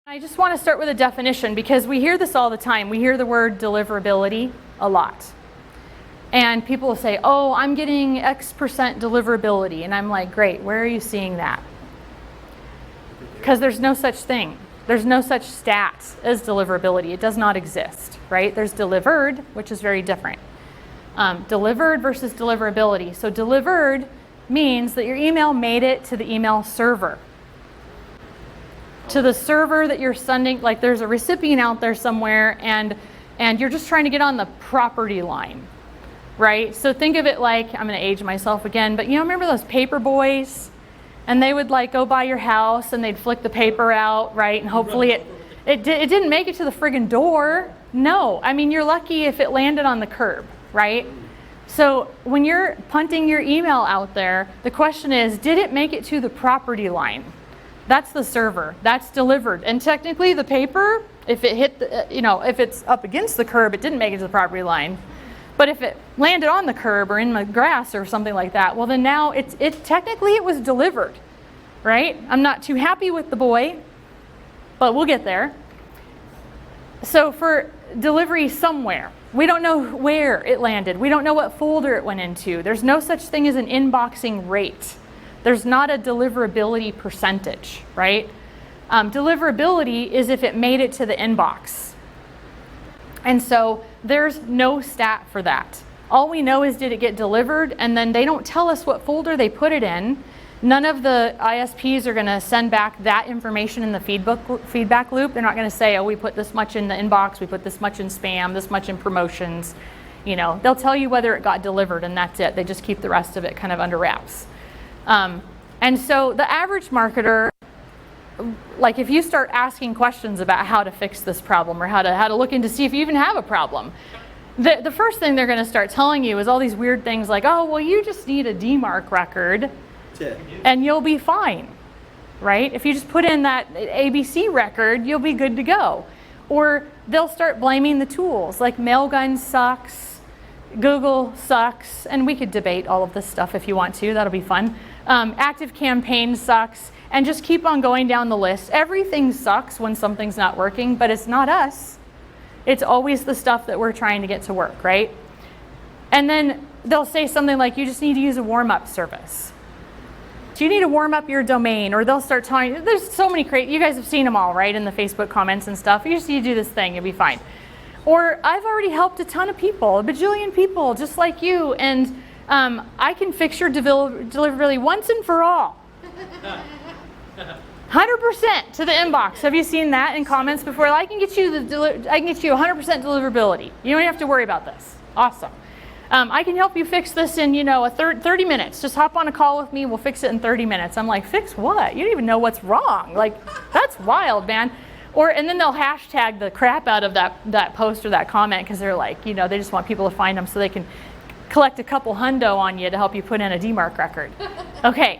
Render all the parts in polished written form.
I just want to start with a definition because we hear this all the time. We hear the word deliverability a lot. And people will say, oh, I'm getting X% deliverability. And I'm like, great, where are you seeing that? Because there's no such thing. There's no such stat as deliverability. It does not exist, right? There's delivered, which is very different. Delivered versus deliverability. So delivered means that your email made it to the email server. To the server that you're sending, like there's a recipient out there somewhere and you're just trying to get on the property line, right? So think of it like, I'm going to age myself again, but you know, remember those paper boys? And they would like go by your house and they'd flick the paper out, right? And hopefully it didn't make it to the friggin' door. No, I mean, you're lucky if it landed on the curb, right? So when you're punting your email out there, the question is, did it make it to the property line? That's the server. That's delivered. And technically the paper, if it hit the, if it's up against the curb, it didn't make it to the property line. But if it landed on the curb or in the grass or something like that, well then now technically it was delivered, right? I'm not too happy with the boy, but we'll get there. So for delivery somewhere, we don't know where it landed. We don't know what folder it went into. There's no such thing as an inboxing rate. There's not a deliverability percentage, right? Deliverability is if it made it to the inbox. And so there's no stat for that. All we know is did it get delivered, and then they don't tell us what folder they put it in. None of the ISPs are going to send back that information in the feedback loop. They're not going to say, oh, we put this much in the inbox, we put this much in spam, this much in promotions. They'll tell you whether it got delivered, and that's it. They just keep the rest of it kind of under wraps. And so the average marketer, like if you start asking questions about how to fix this problem or how to look into see if you even have a problem, the first thing they're going to start telling you is all these weird things like, oh, well, you just need a DMARC record and you'll be fine, right? If you just put in that ABC record, you'll be good to go. Or they'll start blaming the tools, like Mailgun sucks, Google sucks, and we could debate all of this stuff if you want to, that'll be fun. ActiveCampaign sucks, and just keep on going down the list. Everything sucks when something's not working, but it's not us. It's always the stuff that we're trying to get to work, right? And then they'll say something like, you just need to use a warm-up service. So you need to warm up your domain, or they'll start telling you, there's so many you guys have seen them all, right, in the Facebook comments and stuff. You just need to do this thing, you'll be fine. Or I've already helped a ton of people, a bajillion people, just like you, and I can fix your deliverability once and for all. 100% to the inbox. Have you seen that in comments before? I can get you 100% deliverability. You don't have to worry about this. Awesome. I can help you fix this in 30 minutes. Just hop on a call with me. We'll fix it in 30 minutes. I'm like, fix what? You don't even know what's wrong. Like, that's wild, man. And then they'll hashtag the crap out of that post or that comment because they're like, they just want people to find them so they can collect a couple hundo on you to help you put in a DMARC record. Okay,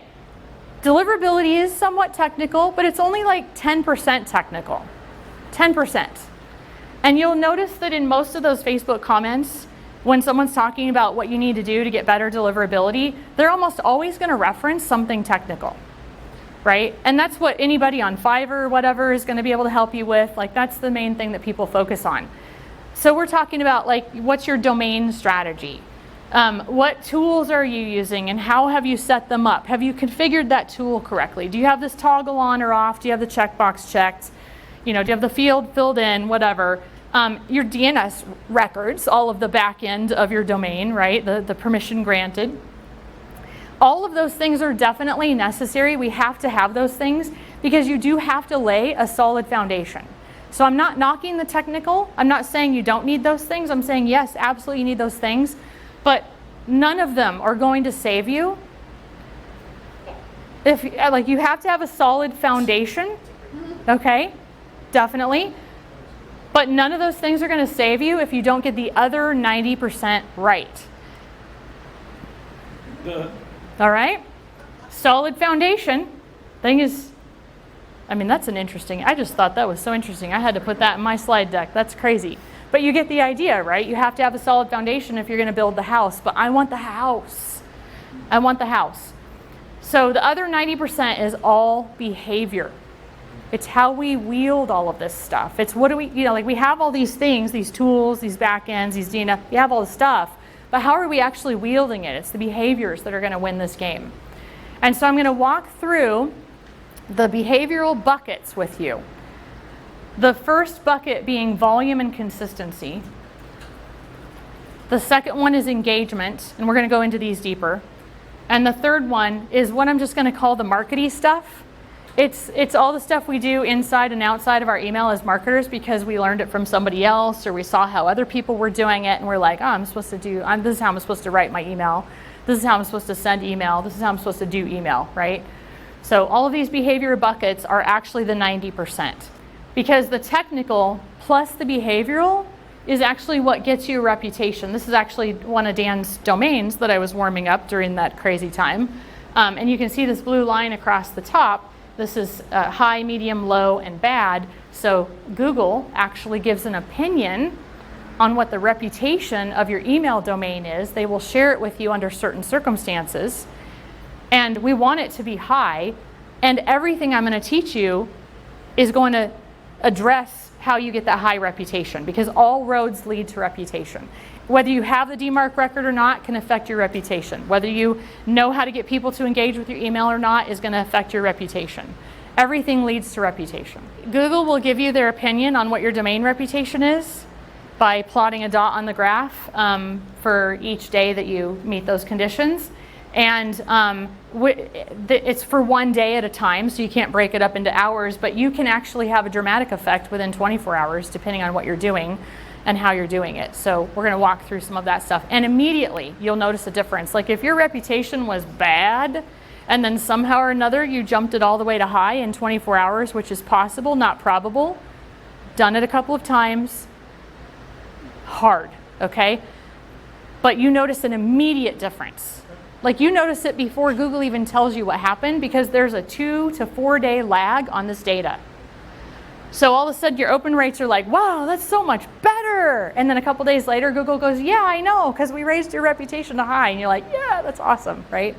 deliverability is somewhat technical, but it's only like 10% technical, 10%. And you'll notice that in most of those Facebook comments, when someone's talking about what you need to do to get better deliverability, they're almost always going to reference something technical. Right? And that's what anybody on Fiverr or whatever is going to be able to help you with. Like, that's the main thing that people focus on. So we're talking about, like, what's your domain strategy? What tools are you using and how have you set them up? Have you configured that tool correctly? Do you have this toggle on or off? Do you have the checkbox checked? Do you have the field filled in, whatever? Your DNS records, all of the back end of your domain, right? The permission granted. All of those things are definitely necessary. We have to have those things because you do have to lay a solid foundation. So I'm not knocking the technical. I'm not saying you don't need those things. I'm saying, yes, absolutely you need those things. But none of them are going to save you. You have to have a solid foundation. Okay, definitely. But none of those things are going to save you if you don't get the other 90% right. All right? Solid foundation. Thing is, that's an interesting, I just thought that was so interesting. I had to put that in my slide deck. That's crazy. But you get the idea, right? You have to have a solid foundation if you're going to build the house. But I want the house. I want the house. So the other 90% is all behavior. It's how we wield all of this stuff. It's what do we, like we have all these things, these tools, these backends, these DNF, we have all the stuff, but how are we actually wielding it? It's the behaviors that are going to win this game. And so I'm going to walk through the behavioral buckets with you. The first bucket being volume and consistency. The second one is engagement, and we're going to go into these deeper. And the third one is what I'm just going to call the markety stuff. It's all the stuff we do inside and outside of our email as marketers because we learned it from somebody else or we saw how other people were doing it and we're like, oh, I'm supposed to do, this is how I'm supposed to write my email. This is how I'm supposed to send email. This is how I'm supposed to do email, right? So all of these behavior buckets are actually the 90% because the technical plus the behavioral is actually what gets you a reputation. This is actually one of Dan's domains that I was warming up during that crazy time. And you can see this blue line across the top. This is high, medium, low, and bad. So Google actually gives an opinion on what the reputation of your email domain is. They will share it with you under certain circumstances. And we want it to be high. And everything I'm going to teach you is going to address how you get that high reputation because all roads lead to reputation. Whether you have the DMARC record or not can affect your reputation. Whether you know how to get people to engage with your email or not is going to affect your reputation. Everything leads to reputation. Google will give you their opinion on what your domain reputation is by plotting a dot on the graph for each day that you meet those conditions. And it's for one day at a time, so you can't break it up into hours, but you can actually have a dramatic effect within 24 hours depending on what you're doing and how you're doing it. So we're going to walk through some of that stuff. And immediately you'll notice a difference. Like if your reputation was bad and then somehow or another you jumped it all the way to high in 24 hours, which is possible, not probable, done it a couple of times, hard, okay? But you notice an immediate difference. Like you notice it before Google even tells you what happened because there's a 2 to 4 day lag on this data. So all of a sudden your open rates are like, wow, that's so much better. And then a couple days later, Google goes, yeah, I know, because we raised your reputation to high. And you're like, yeah, that's awesome, right?